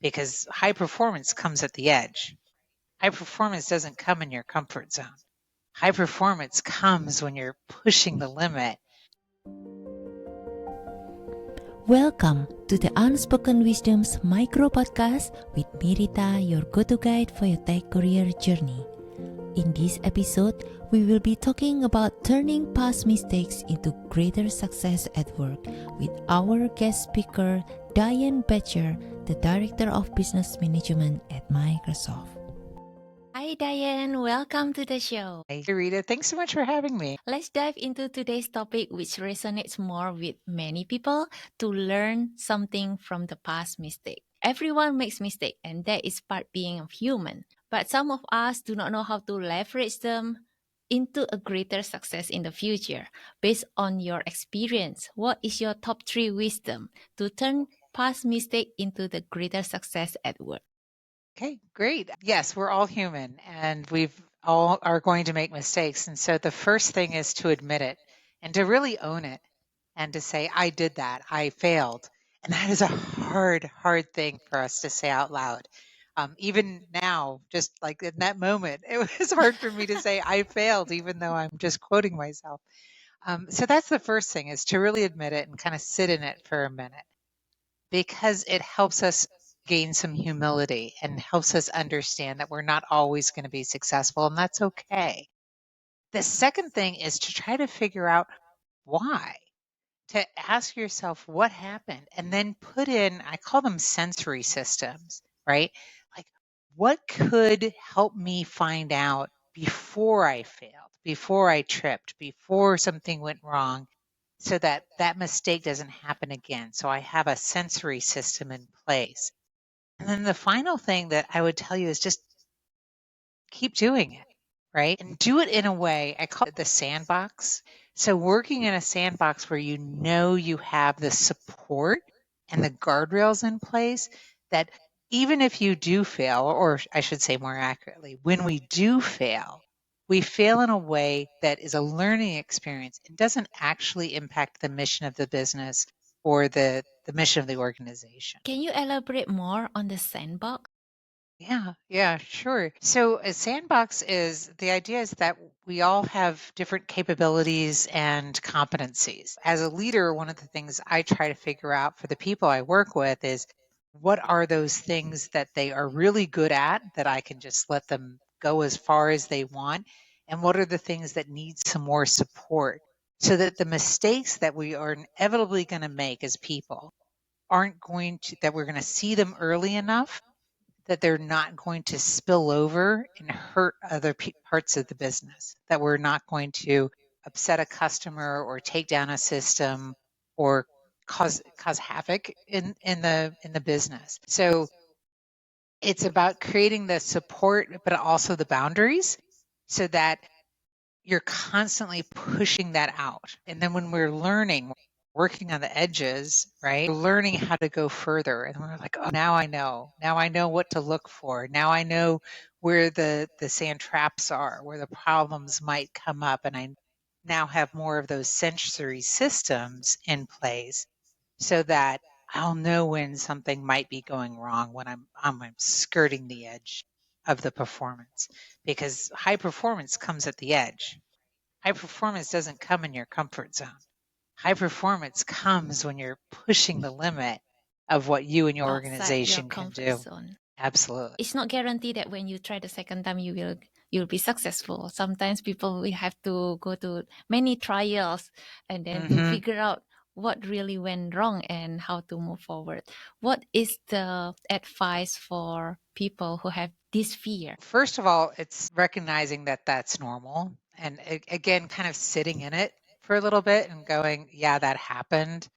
because high performance comes at the edge. High performance doesn't come in your comfort zone. High performance comes when you're pushing the limit. Welcome to the Unspoken Wisdoms micro podcast with Mirita, your go-to guide for your tech career journey. In this episode, we will be talking about turning past mistakes into greater success at work with our guest speaker, Diane Boettcher, the Director of Business Management at Microsoft. Hi Diane, welcome to the show. Hey, Rita, thanks so much for having me. Let's dive into today's topic, which resonates more with many people, to learn something from the past mistake. Everyone makes mistakes, and that is part being a human. But some of us do not know how to leverage them into a greater success in the future. Based on your experience, what is your top 3 wisdom to turn past mistake into the greater success at work? Okay, great. Yes, we're all human and we've all are going to make mistakes. And so the first thing is to admit it and to really own it and to say, I did that, I failed. And that is a hard thing for us to say out loud. Even now, just like in that moment, it was hard for me to say I failed, even though I'm just quoting myself. So that's the first thing, is to really admit it and kind of sit in it for a minute, because it helps us gain some humility and helps us understand that we're not always going to be successful, and that's okay. The second thing is to try to figure out why, to ask yourself what happened, and then put in, I call them sensory systems, right? Like, what could help me find out before I failed, before I tripped, before something went wrong, so that that mistake doesn't happen again. So I have a sensory system in place. And then the final thing that I would tell you is just keep doing it, right? And do it in a way, I call it the sandbox. So working in a sandbox where you know you have the support and the guardrails in place, that even if you do fail, or I should say more accurately, when we do fail, we fail in a way that is a learning experience. It doesn't actually impact the mission of the business or the mission of the organization. Can you elaborate more on the sandbox? Yeah, sure. So a sandbox is, the idea is that we all have different capabilities and competencies. As a leader, one of the things I try to figure out for the people I work with is, what are those things that they are really good at that I can just let them go as far as they want? And what are the things that need some more support, so that the mistakes that we are inevitably going to make as people aren't going to, that we're going to see them early enough that they're not going to spill over and hurt other parts of the business, that we're not going to upset a customer or take down a system or cause havoc in the business. So it's about creating the support, but also the boundaries, so that you're constantly pushing that out. And then when we're learning, working on the edges, right? We're learning how to go further. And we're like, oh, now I know. Now I know what to look for. Now I know where the sand traps are, where the problems might come up. And I now have more of those sensory systems in place, so that I'll know when something might be going wrong, when I'm skirting the edge of the performance, because high performance comes at the edge. High performance doesn't come in your comfort zone. High performance comes when you're pushing the limit of what you and your Outside organization your can comfort do. zone. Absolutely. It's not guaranteed that when you try the second time you'll be successful. Sometimes people will have to go to many trials and then to figure out what really went wrong and how to move forward. What is the advice for people who have this fear? First of all, it's recognizing that that's normal. And again, kind of sitting in it for a little bit and going, yeah, that happened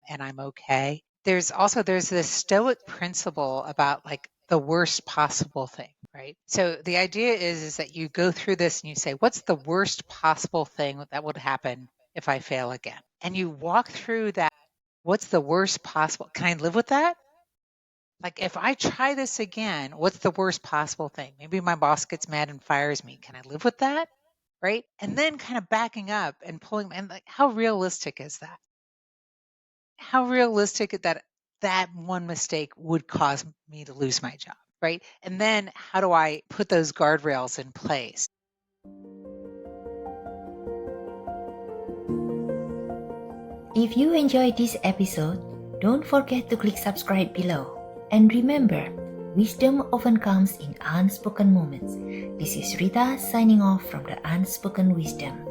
and I'm okay. There's this stoic principle about, like, the worst possible thing, right? So the idea is that you go through this and you say, what's the worst possible thing that would happen if I fail again? And you walk through that. What's the worst possible? Can I live with that? Like, if I try this again, what's the worst possible thing? Maybe my boss gets mad and fires me. Can I live with that? Right? And then kind of backing up and pulling, and like, how realistic is that? How realistic that that one mistake would cause me to lose my job, right? And then how do I put those guardrails in place? If you enjoyed this episode, don't forget to click subscribe below. And remember, wisdom often comes in unspoken moments. This is Rita signing off from the Unspoken Wisdom.